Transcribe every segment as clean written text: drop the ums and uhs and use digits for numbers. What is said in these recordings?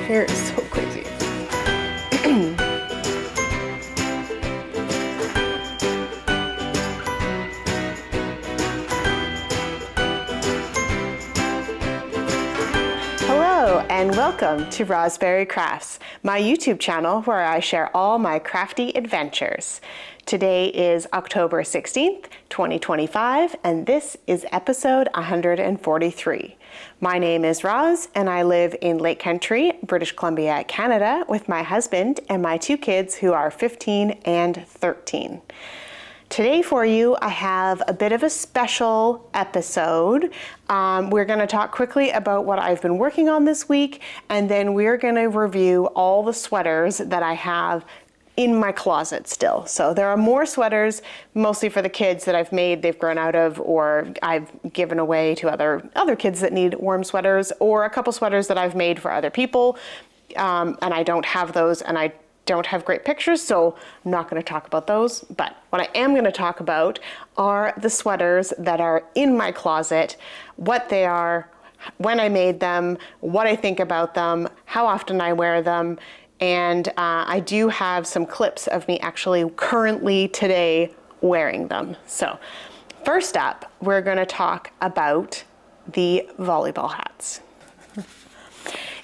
hair is so crazy. Hello and welcome to Rosberry Crafts, my YouTube channel where I share all my crafty adventures. Today is October 16th, 2025, and this is episode 143. My name is Roz, and I live in Lake Country, British Columbia, Canada, with my husband and my two kids who are 15 and 13. Today for you, I have a bit of a special episode. We're going to talk quickly about what I've been working on this week, and then we're going to review all the sweaters that I have in my closet still. So there are more sweaters, mostly for the kids that I've made, they've grown out of, or I've given away to other kids that need warm sweaters, or a couple sweaters that I've made for other people, and I don't have those, and I don't have great pictures, so I'm not going to talk about those. But what I am going to talk about are the sweaters that are in my closet, what they are, when I made them, what I think about them, how often I wear them, and I do have some clips of me actually currently today wearing them. So first up, we're going to talk about the volleyball hats.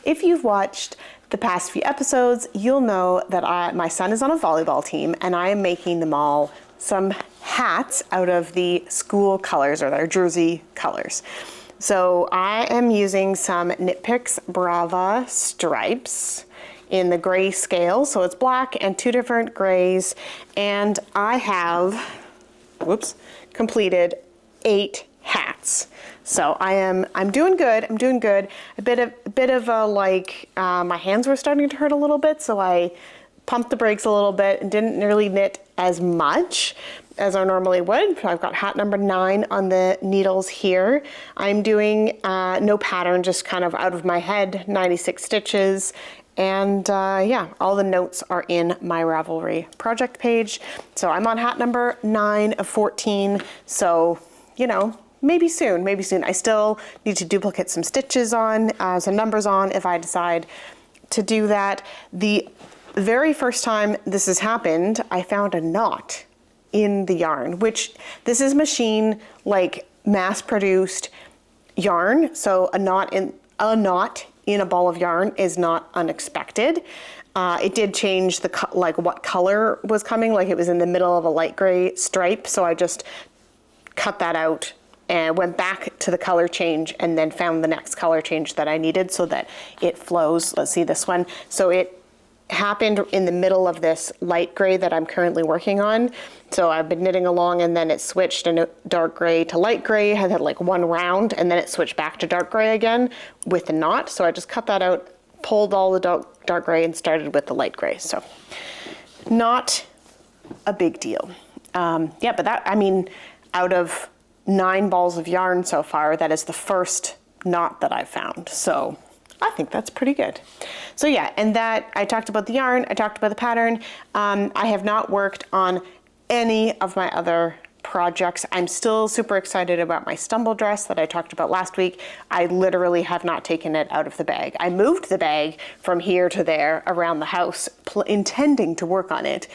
If you've watched the past few episodes, you'll know that my son is on a volleyball team, and I am making them all some hats out of the school colors, or their jersey colors. So I am using some Knit Picks Brava stripes in the gray scale, so it's black and two different grays, and I have, completed 8 hats. So I'm doing good. I'm doing good. A bit of a my hands were starting to hurt a little bit, so I pumped the brakes a little bit and didn't really knit as much as I normally would. So I've got hat number 9 on the needles here. I'm doing no pattern, just kind of out of my head, 96 stitches. And yeah, all the notes are in my Ravelry project page. So I'm on hat number 9 of 14. So, you know, maybe soon. I still need to duplicate some stitches on, some numbers on if I decide to do that. The very first time this has happened, I found a knot in the yarn, which this is machine, like mass-produced yarn. So a knot in a ball of yarn is not unexpected. It did change what color was coming, like it was in the middle of a light gray stripe. So I just cut that out and went back to the color change and then found the next color change that I needed so that it flows. Let's see this one. So it happened in the middle of this light gray that I'm currently working on. So I've been knitting along, and then it switched in dark gray to light gray. I had like one round, and then it switched back to dark gray again with the knot. So I just cut that out, pulled all the dark gray, and started with the light gray. So not a big deal. Yeah, but that, I mean, out of 9 balls of yarn so far, that is the first knot that I've found. So I think that's pretty good. So yeah, and that, I talked about the yarn, I talked about the pattern. I have not worked on any of my other projects. I'm still super excited about my stumble dress that I talked about last week. I literally have not taken it out of the bag. I moved the bag from here to there around the house, intending to work on it.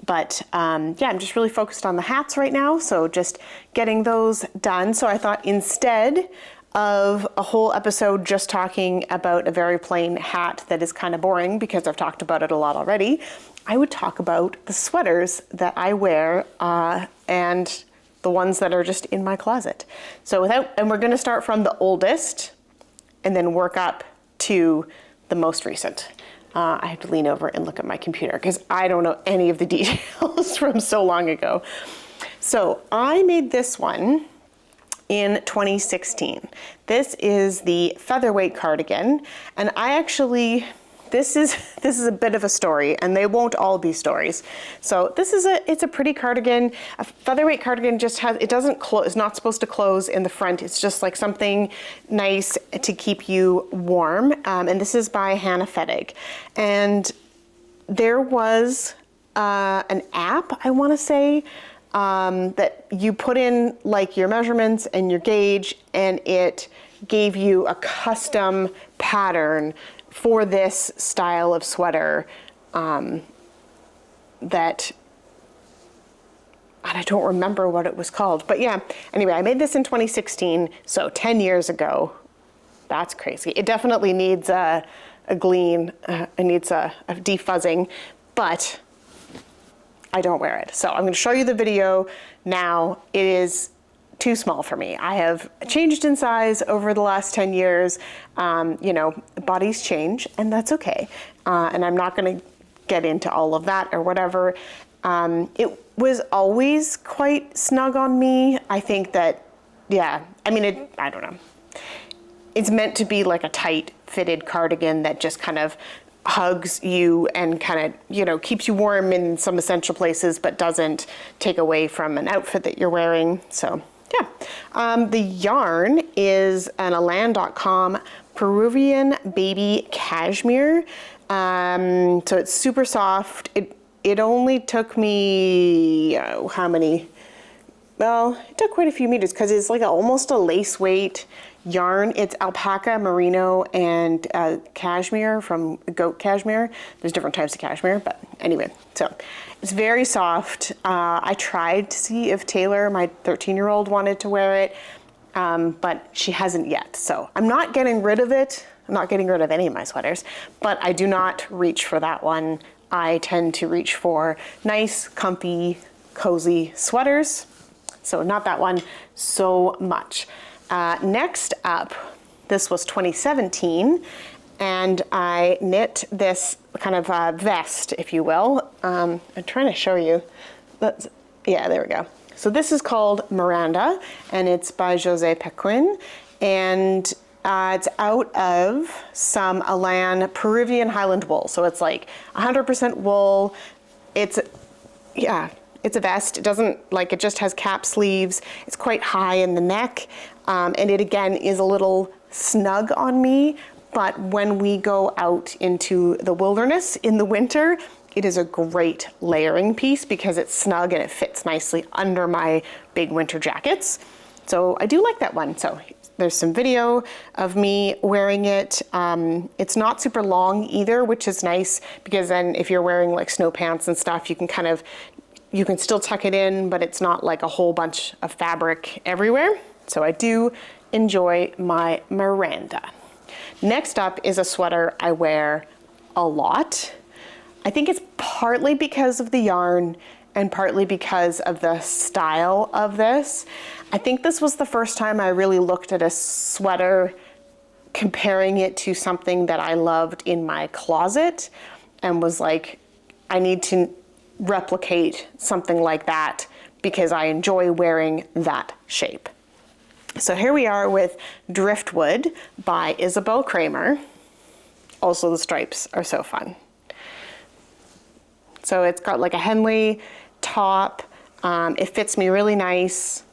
But yeah, I'm just really focused on the hats right now, so just getting those done. So I thought instead of a whole episode just talking about a very plain hat that is kind of boring because I've talked about it a lot already, I would talk about the sweaters that I wear and the ones that are just in my closet. So and we're going to start from the oldest and then work up to the most recent. I have to lean over and look at my computer because I don't know any of the details from so long ago. So I made this one in 2016. This is the featherweight cardigan, and I actually, this is a bit of a story, and they won't all be stories. So it's a pretty cardigan. A featherweight cardigan just has, it doesn't close, it's not supposed to close in the front. It's just like something nice to keep you warm. And this is by Hannah Fettig. And there was an app, I want to say, that you put in like your measurements and your gauge, and it gave you a custom pattern for this style of sweater, that, and I don't remember what it was called, but yeah, anyway, I made this in 2016, so 10 years ago. That's crazy. It definitely needs a glean, it needs a defuzzing, but I don't wear it. So I'm going to show you the video now. It is too small for me. I have changed in size over the last 10 years. You know, bodies change, and that's okay. And I'm not going to get into all of that or whatever. It was always quite snug on me. I think that, yeah, I mean, I don't know. It's meant to be like a tight fitted cardigan that just kind of hugs you and kind of, you know, keeps you warm in some essential places, but doesn't take away from an outfit that you're wearing. So yeah, the yarn is an Elan.com Peruvian baby cashmere. So it's super soft. It only took me, how many? Well, it took quite a few meters because it's like almost a lace weight yarn. It's alpaca, merino, and cashmere from goat cashmere. There's different types of cashmere, but anyway, so it's very soft. I tried to see if Taylor, my 13-year-old, wanted to wear it, but she hasn't yet. So I'm not getting rid of it. I'm not getting rid of any of my sweaters, but I do not reach for that one. I tend to reach for nice, comfy, cozy sweaters. So not that one so much. Next up, this was 2017, and I knit this kind of vest, if you will. I'm trying to show you. Yeah, there we go. So this is called Miranda, and it's by Jose Pequin, and it's out of some Elan Peruvian Highland wool. So it's like 100% wool. It's a vest. It doesn't, like, it just has cap sleeves. It's quite high in the neck. And it again is a little snug on me, but when we go out into the wilderness in the winter, it is a great layering piece because it's snug and it fits nicely under my big winter jackets. So I do like that one. So there's some video of me wearing it. It's not super long either, which is nice because then if you're wearing like snow pants and stuff, you can still tuck it in, but it's not like a whole bunch of fabric everywhere. So I do enjoy my Miranda. Next up is a sweater I wear a lot. I think it's partly because of the yarn and partly because of the style of this. I think this was the first time I really looked at a sweater comparing it to something that I loved in my closet and was like, I need to replicate something like that because I enjoy wearing that shape. So here we are with Driftwood by Isabel Kramer. Also the stripes are so fun. So it's got like a Henley top. It fits me really nice.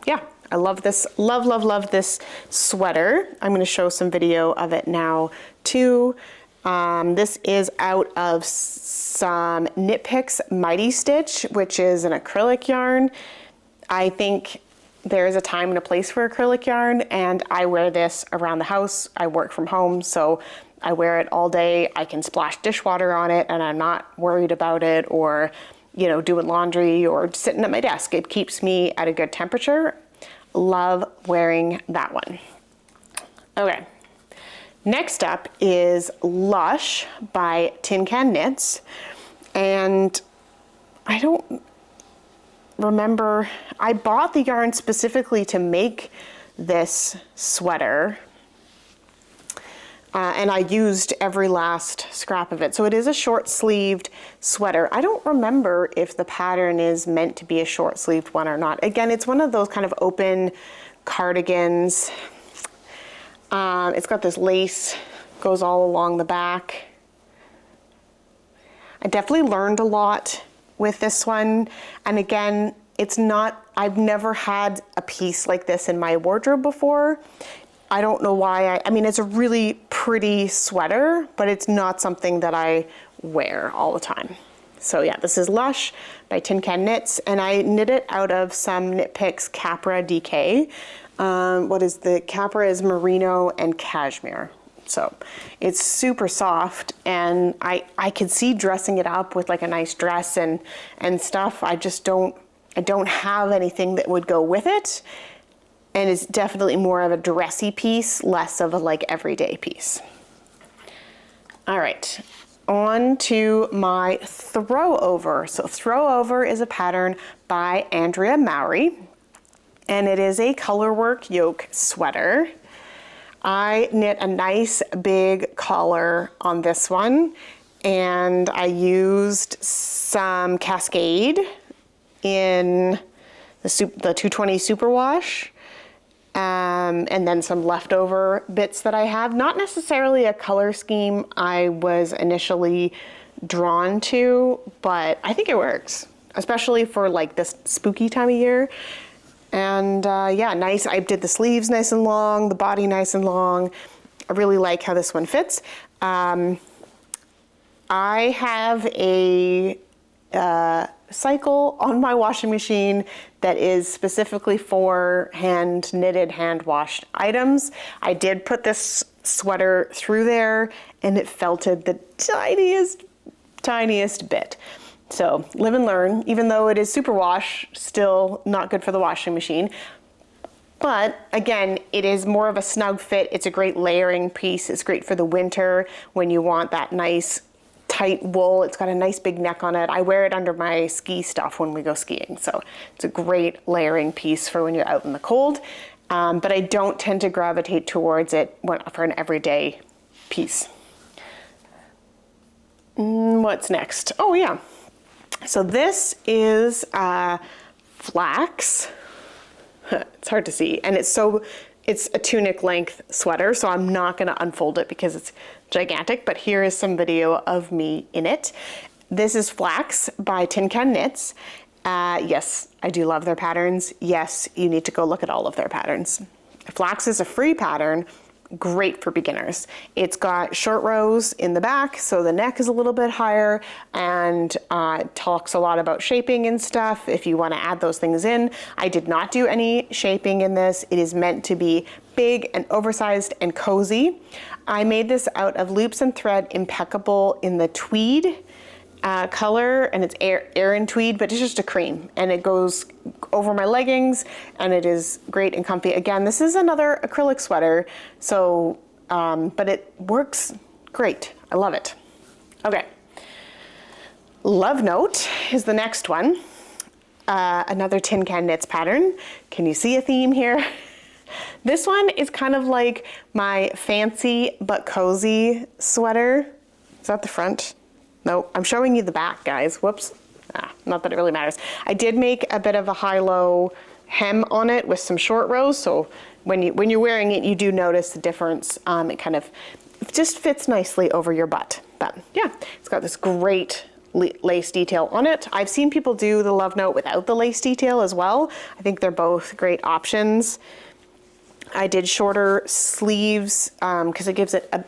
Yeah, I love this, love this sweater. I'm gonna show some video of it now too. This is out of some Knit Picks Mighty Stitch, which is an acrylic yarn. I think there is a time and a place for acrylic yarn, and I wear this around the house. I work from home, so I wear it all day. I can splash dishwater on it, and I'm not worried about it, or, you know, doing laundry or sitting at my desk. It keeps me at a good temperature. Love wearing that one. Okay. Next up is Lush by Tin Can Knits, and I don't remember, I bought the yarn specifically to make this sweater, and I used every last scrap of it. So it is a short-sleeved sweater. I don't remember if the pattern is meant to be a short-sleeved one or not. Again, it's one of those kind of open cardigans. It's got this lace, goes all along the back. I definitely learned a lot with this one. And again, it's not, I've never had a piece like this in my wardrobe before. I don't know why. I mean, it's a really pretty sweater, but it's not something that I wear all the time. So yeah, this is Lush by Tin Can Knits, and I knit it out of some Knit Picks Capra DK. What is the Capra is merino and cashmere. So it's super soft, and I could see dressing it up with like a nice dress and stuff. I don't have anything that would go with it. And it's definitely more of a dressy piece, less of a like everyday piece. All right, on to my throw over. So throw over is a pattern by Andrea Mowry, and it is a colorwork yoke sweater. I knit a nice big collar on this one, and I used some Cascade in the 220 superwash. And then some leftover bits that I have. Not necessarily a color scheme I was initially drawn to, but I think it works, especially for like this spooky time of year. And yeah, nice. I did the sleeves nice and long, the body nice and long. I really like how this one fits. I have a cycle on my washing machine that is specifically for hand knitted, hand washed items. I did put this sweater through there, and it felted the tiniest bit. So live and learn. Even though it is superwash, still not good for the washing machine. But again, it is more of a snug fit. It's a great layering piece. It's great for the winter when you want that nice tight wool. It's got a nice big neck on it. I wear it under my ski stuff when we go skiing. So it's a great layering piece for when you're out in the cold. But I don't tend to gravitate towards it for an everyday piece. What's next? Oh yeah. So this is flax. It's hard to see. And it's a tunic length sweater, so I'm not gonna unfold it because it's gigantic, but here is some video of me in it. This is Flax by Tin Can Knits. Yes, I do love their patterns. Yes, you need to go look at all of their patterns. Flax is a free pattern, great for beginners. It's got short rows in the back, so the neck is a little bit higher, and talks a lot about shaping and stuff if you want to add those things in. I did not do any shaping in this. It is meant to be big and oversized and cozy. I made this out of loops and thread, impeccable in the tweed color, and it's Aran tweed, but it's just a cream, and it goes over my leggings, and it is great and comfy. Again, this is another acrylic sweater, so but it works great. I love it. Okay, Love Note is the next one. Another Tin Can Knits pattern. Can you see a theme here? This one is kind of like my fancy but cozy sweater. Is that the front? No, I'm showing you the back, guys. Whoops. Not that it really matters. I did make a bit of a high-low hem on it with some short rows, so when you're wearing it, you do notice the difference. It kind of just fits nicely over your butt. But yeah, it's got this great lace detail on it. I've seen people do the Love Note without the lace detail as well. I think they're both great options. I did shorter sleeves because it gives it a,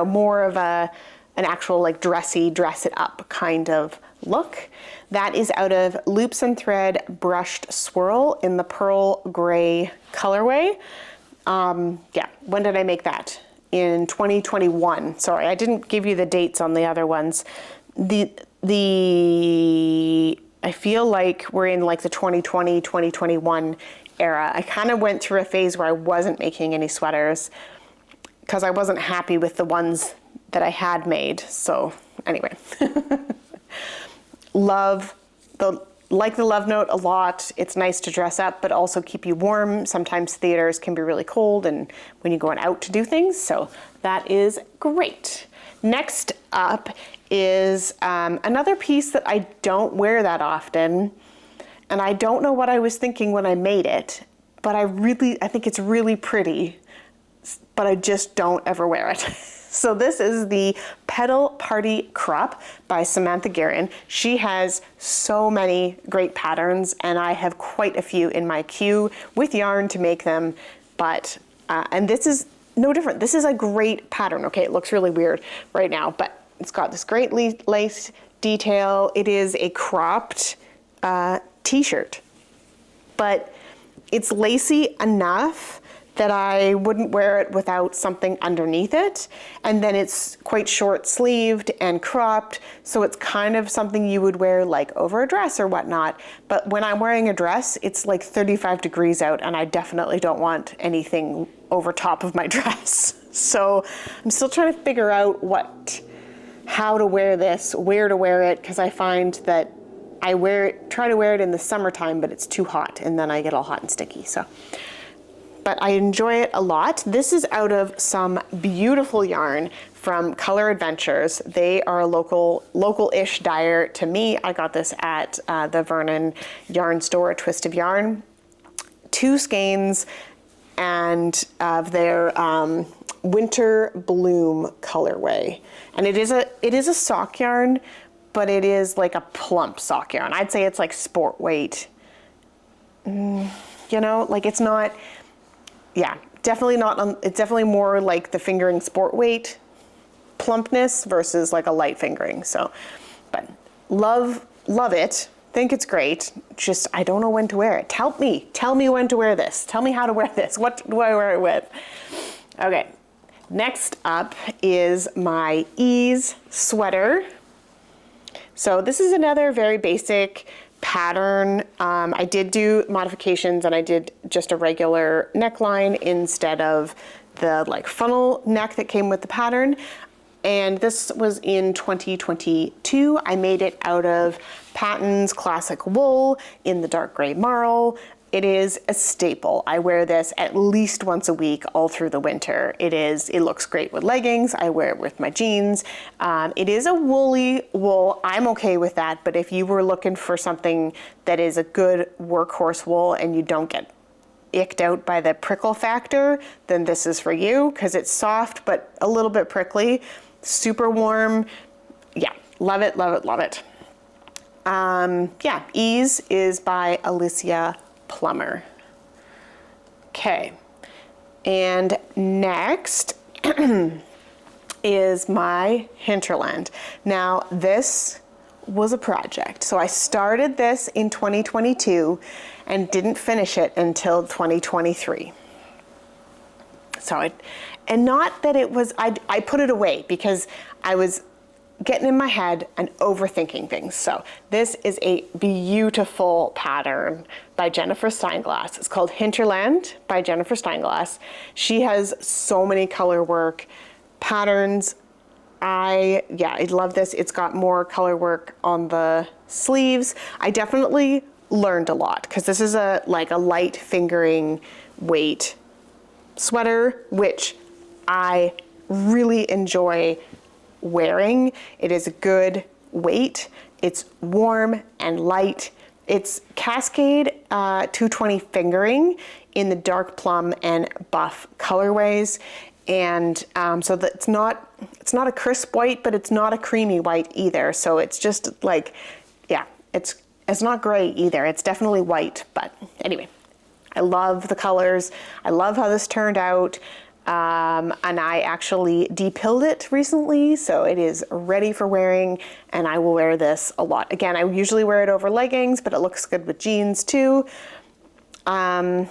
more of an actual like dressy, dress it up kind of look. That is out of Loops and Thread Brushed Swirl in the pearl gray colorway. Yeah, when did I make that? In 2021. Sorry, I didn't give you the dates on the other ones. I feel like we're in like the 2020, 2021 era. I kind of went through a phase where I wasn't making any sweaters because I wasn't happy with the ones that I had made. So anyway, like the Love Note a lot. It's nice to dress up, but also keep you warm. Sometimes theaters can be really cold and when you're going out to do things. So that is great. Next up is another piece that I don't wear that often. And I don't know what I was thinking when I made it, but I think it's really pretty, but I just don't ever wear it. So this is the Petal Party Crop by Samantha Guerin. She has so many great patterns, and I have quite a few in my queue with yarn to make them, but, and this is no different. This is a great pattern. Okay, it looks really weird right now, but it's got this great lace detail. It is a cropped t-shirt, but it's lacy enough that I wouldn't wear it without something underneath it. And then it's quite short sleeved and cropped, so it's kind of something you would wear like over a dress or whatnot. But when I'm wearing a dress, it's like 35 degrees out, and I definitely don't want anything over top of my dress. So I'm still trying to figure out how to wear this, where to wear it, because I find that I try to wear it in the summertime, but it's too hot, and then I get all hot and sticky. So, but I enjoy it a lot. This is out of some beautiful yarn from Color Adventures. They are a local-ish dyer to me. I got this at the Vernon yarn store, a Twist of Yarn. 2 skeins and of their Winter Bloom colorway, and it is a sock yarn, but it is like a plump sock yarn. I'd say it's like sport weight. You know, like it's not. Yeah, definitely not. It's definitely more like the fingering sport weight plumpness versus like a light fingering. So, but love it. Think it's great. Just I don't know when to wear it. Tell me when to wear this. Tell me how to wear this. What do I wear it with? Okay. Next up is my Ease sweater. So this is another very basic pattern. I did do modifications, and I did just a regular neckline instead of the like funnel neck that came with the pattern. And this was in 2022. I made it out of Patton's classic wool in the dark gray marl. It is a staple. I wear this at least once a week all through the winter. It looks great with leggings. I wear it with my jeans. It is a woolly wool. I'm okay with that, but if you were looking for something that is a good workhorse wool and you don't get icked out by the prickle factor, then this is for you, because it's soft but a little bit prickly, super warm. Yeah, love it, love it, love it. Yeah, Ease is by Alicia Plummer. Okay, and next is my Hinterland. Now this was a project. So I started this in 2022 and didn't finish it until 2023. So and not that it was, I put it away because I was getting in my head and overthinking things. So this is a beautiful pattern by Jennifer Steinglass. It's called Hinterland by Jennifer Steinglass. She has so many color work patterns. I love this. It's got more color work on the sleeves. I definitely learned a lot because this is a light fingering weight sweater, which I really enjoy wearing. It is a good weight. It's warm and light. It's Cascade 220 fingering in the dark plum and buff colorways. And so that it's not a crisp white, but it's not a creamy white either. So it's just like, yeah, it's not gray either. It's definitely white. But anyway, I love the colors. I love how this turned out. And I actually depilled it recently, so it is ready for wearing, and I will wear this a lot. Again, I usually wear it over leggings, but it looks good with jeans too. Yeah,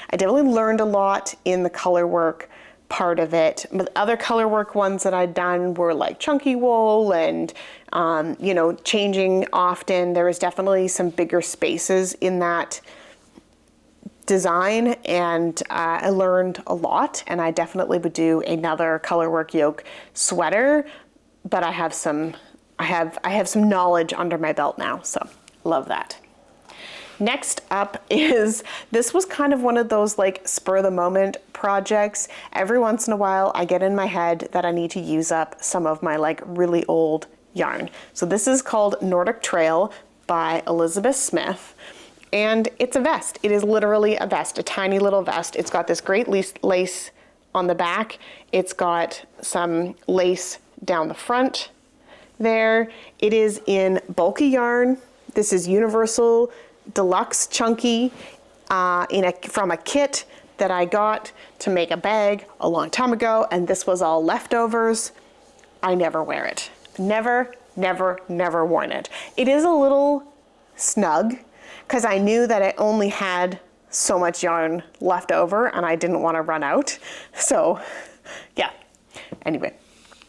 I definitely learned a lot in the color work part of it. But other color work ones that I'd done were like chunky wool and, changing often. There was definitely some bigger spaces in that design, and I learned a lot, and I definitely would do another color work yoke sweater, but I have some knowledge under my belt now, so love that. Next up is, this was kind of one of those like spur of the moment projects. Every once in a while I get in my head that I need to use up some of my like really old yarn. So this is called Nordic Trail by Elizabeth Smith. And it's a vest. It is literally a vest, a tiny little vest. It's got this great lace on the back. It's got some lace down the front there. It is in bulky yarn. This is Universal Deluxe Chunky from a kit that I got to make a bag a long time ago, and this was all leftovers. I never wear it. Never, never, never worn it. It is a little snug, because I knew that I only had so much yarn left over and I didn't want to run out. So yeah, anyway,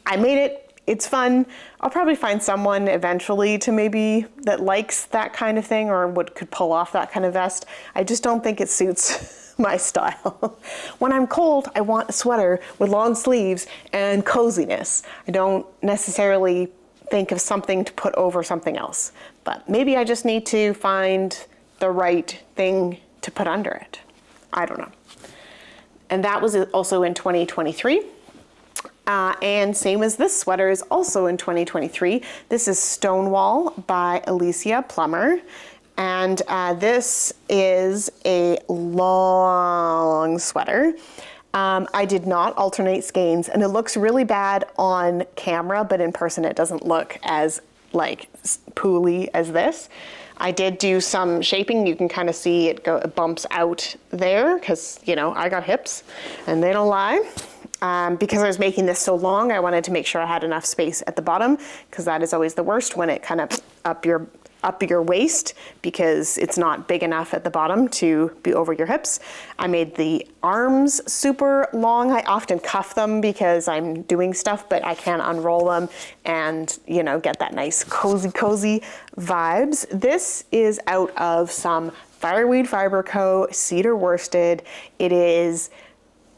I made it. It's fun. I'll probably find someone eventually to maybe that likes that kind of thing or could pull off that kind of vest. I just don't think it suits my style. When I'm cold, I want a sweater with long sleeves and coziness. I don't necessarily think of something to put over something else, but maybe I just need to find the right thing to put under it. I don't know. And that was also in 2023. And same as this sweater is also in 2023. This is Stonewall by Alicia Plummer. And this is a long sweater. I did not alternate skeins, and it looks really bad on camera, but in person it doesn't look as like pooly as this. I did do some shaping. You can kind of see it bumps out there because, you know, I got hips and they don't lie. Because I was making this so long, I wanted to make sure I had enough space at the bottom, because that is always the worst when it kind of up your waist, because it's not big enough at the bottom to be over your hips. I made the arms super long. I often cuff them because I'm doing stuff, but I can unroll them and, you know, get that nice cozy vibes. This is out of some Fireweed Fiber Co. cedar worsted. It is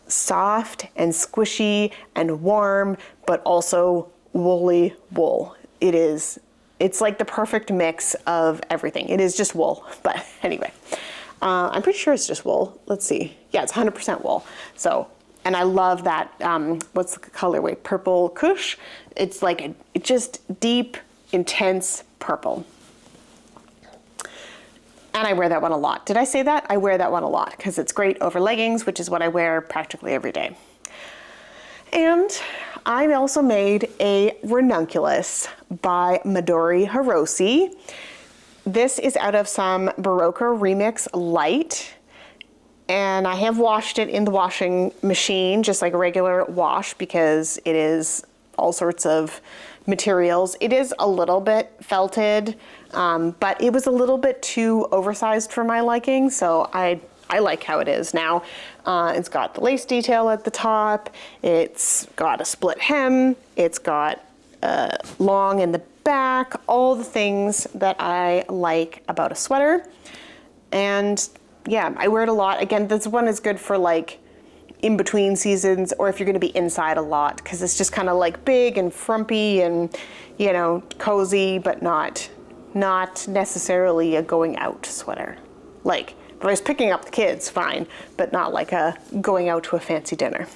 soft and squishy and warm, but also woolly wool. It's like the perfect mix of everything. It is just wool, but anyway, I'm pretty sure it's just wool. Let's see. Yeah, it's 100% wool. So, and I love that, what's the colorway? Purple Kush. It's like just deep, intense purple. And I wear that one a lot. Did I say that? I wear that one a lot because it's great over leggings, which is what I wear practically every day. And I also made a ranunculus by Midori Hirose. This is out of some Barocca Remix Light. And I have washed it in the washing machine, just like a regular wash, because it is all sorts of materials. It is a little bit felted, but it was a little bit too oversized for my liking, so I like how it is now. It's got the lace detail at the top, it's got a split hem, it's got long in the back, all the things that I like about a sweater. And yeah, I wear it a lot. Again, this one is good for like in between seasons, or if you're going to be inside a lot, because it's just kind of like big and frumpy and, you know, cozy, but not necessarily a going out sweater. Like if I was picking up the kids, fine, but not like a going out to a fancy dinner.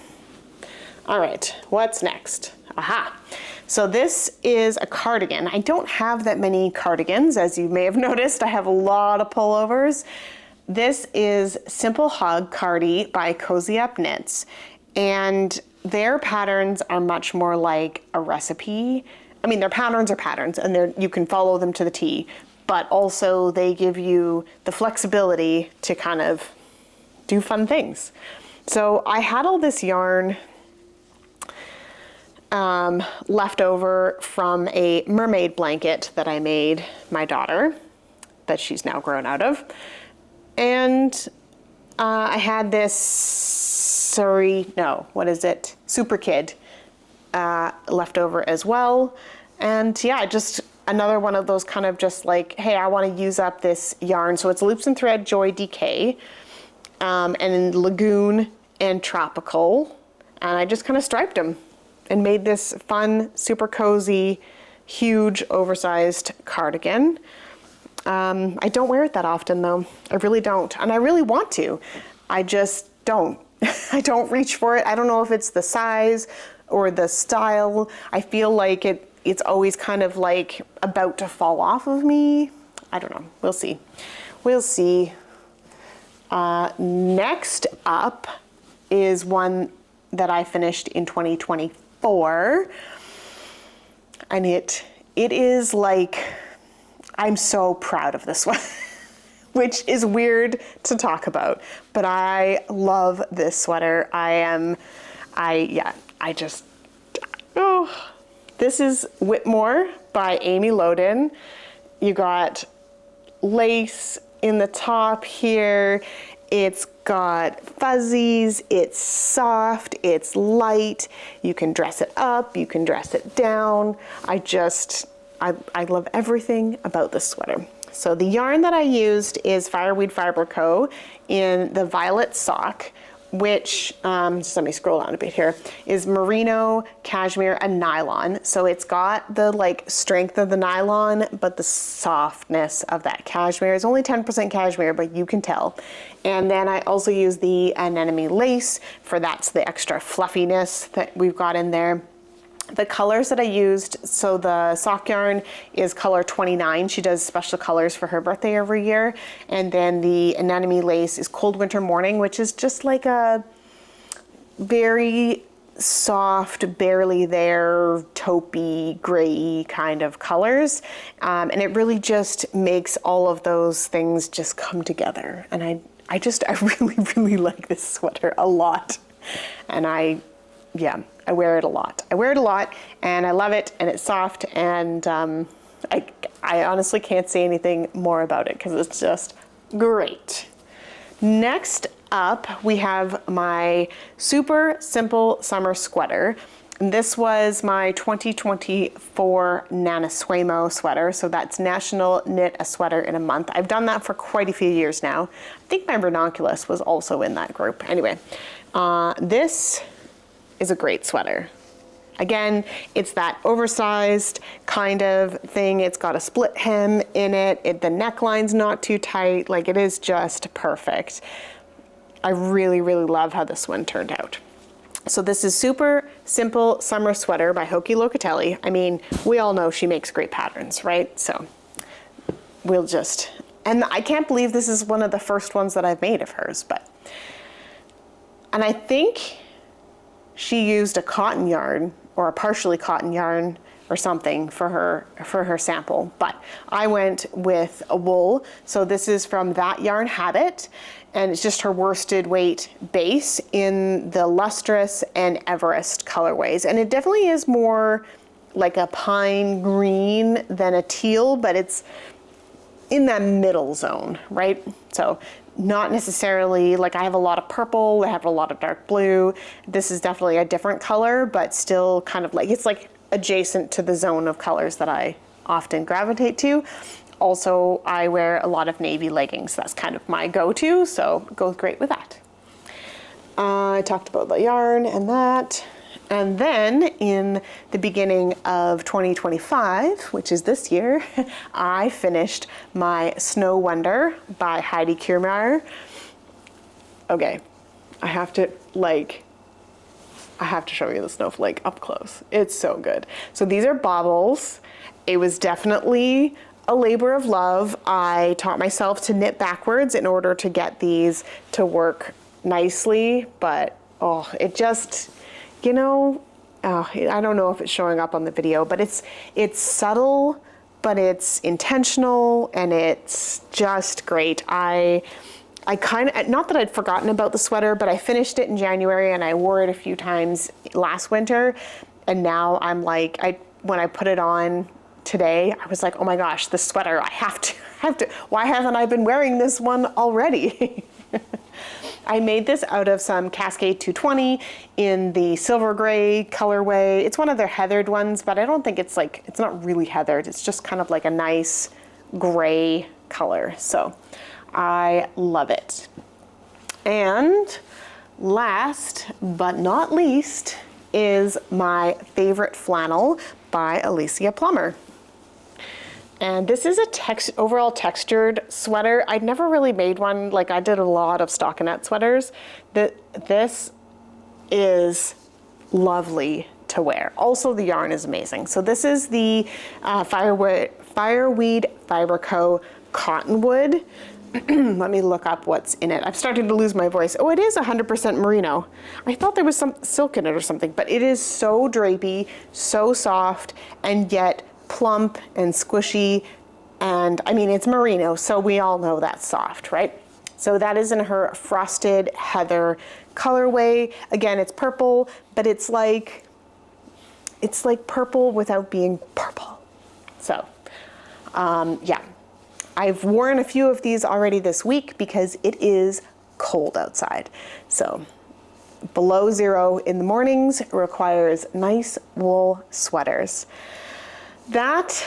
All right, what's next? Aha. So this is a cardigan. I don't have that many cardigans, as you may have noticed. I have a lot of pullovers. This is Simple Hug Cardi by Cozy Up Knits, and their patterns are much more like a recipe. I mean, their patterns are patterns, and you can follow them to the T, but also they give you the flexibility to kind of do fun things. So I had all this yarn left over from a mermaid blanket that I made my daughter, that she's now grown out of. And I had this, Super Kid left over as well. And yeah, just another one of those kind of just like, hey, I want to use up this yarn. So it's Loops and Thread Joy DK, and in Lagoon and Tropical. And I just kind of striped them and made this fun, super cozy, huge, oversized cardigan. I don't wear it that often though. I really don't. And I really want to. I just don't. I don't reach for it. I don't know if it's the size or the style. I feel like it's always kind of like about to fall off of me. I don't know. We'll see. We'll see. Next up is one that I finished in 2024. And it is like, I'm so proud of this one, which is weird to talk about, but I love this sweater. This is Whitmore by Amy Loden. You got lace in the top here. It's got fuzzies, it's soft, it's light. You can dress it up, you can dress it down. I love everything about this sweater. So the yarn that I used is Fireweed Fiber Co. in the Violet Sock, which, just let me scroll down a bit here, is merino, cashmere, and nylon. So it's got the like strength of the nylon, but the softness of that cashmere. It's only 10% cashmere, but you can tell. And then I also use the anemone lace that's the extra fluffiness that we've got in there. The colors that I used, so the sock yarn is color 29. She does special colors for her birthday every year. And then the anemone lace is Cold Winter Morning, which is just like a very soft, barely there, taupey, gray kind of colors. And it really just makes all of those things just come together. And I really, really like this sweater a lot. And I wear it a lot. I wear it a lot and I love it, and it's soft, and I honestly can't say anything more about it because it's just great. Next up, we have my super simple summer sweater. And this was my 2024 Nanasuemo sweater. So that's National Knit a Sweater in a Month. I've done that for quite a few years now. I think my Ranunculus was also in that group. Anyway, this is a great sweater. Again, it's that oversized kind of thing. It's got a split hem in it. The neckline's not too tight. Like, it is just perfect. I really, really love how this one turned out. So this is Super Simple Summer Sweater by Hoki Locatelli. I mean, we all know she makes great patterns, right? So and I can't believe this is one of the first ones that I've made of hers, and I think she used a cotton yarn or a partially cotton yarn or something for her sample, but I went with a wool. So this is from That Yarn Habit, and it's just her worsted weight base in the Lustrous and Everest colorways. And it definitely is more like a pine green than a teal, but it's in that middle zone, right? So not necessarily, like, I have a lot of purple, I have a lot of dark blue. This is definitely a different color, but still kind of like, it's like adjacent to the zone of colors that I often gravitate to. Also, I wear a lot of navy leggings. That's kind of my go-to, so it goes great with that. I talked about the yarn and that. And then in the beginning of 2025, which is this year, I finished my Snow Wonder by Heidi Kiermaier. Okay, I have to show you the snowflake up close. It's so good. So these are baubles. It was definitely a labor of love. I taught myself to knit backwards in order to get these to work nicely, but it just, I don't know if it's showing up on the video, but it's subtle, but it's intentional, and it's just great. I kind of, not that I'd forgotten about the sweater, but I finished it in January and I wore it a few times last winter. And now I'm like, when I put it on today, I was like, oh my gosh, this sweater, I have to, why haven't I been wearing this one already? I made this out of some Cascade 220 in the silver gray colorway. It's one of their heathered ones, but I don't think it's not really heathered. It's just kind of like a nice gray color. So I love it. And last but not least is my favorite flannel by Alicia Plummer. And this is a overall textured sweater. I'd never really made one. Like, I did a lot of stockinette sweaters. This is lovely to wear. Also, the yarn is amazing. So this is the Fireweed Fiber Co. Cottonwood. Let me look up what's in it. I'm starting to lose my voice. Oh, it is 100% merino. I thought there was some silk in it or something, but it is so drapey, so soft, and yet plump and squishy. And I mean, it's merino, so we all know that's soft, right? So that is in her Frosted Heather colorway. Again, it's purple, but it's like purple without being purple. So, yeah. I've worn a few of these already this week because it is cold outside. So below 0 in the mornings requires nice wool sweaters. That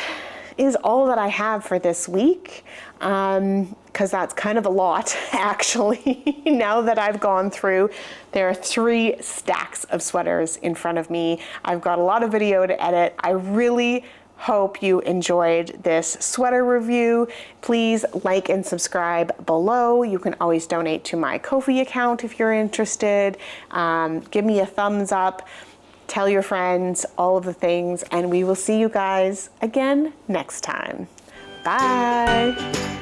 is all that I have for this week, because that's kind of a lot, actually. Now that I've gone through, there are 3 stacks of sweaters in front of me. I've got a lot of video to edit. I really hope you enjoyed this sweater review. Please like and subscribe below. You can always donate to my Ko-fi account if you're interested. Give me a thumbs up. Tell your friends, all of the things, and we will see you guys again next time. Bye.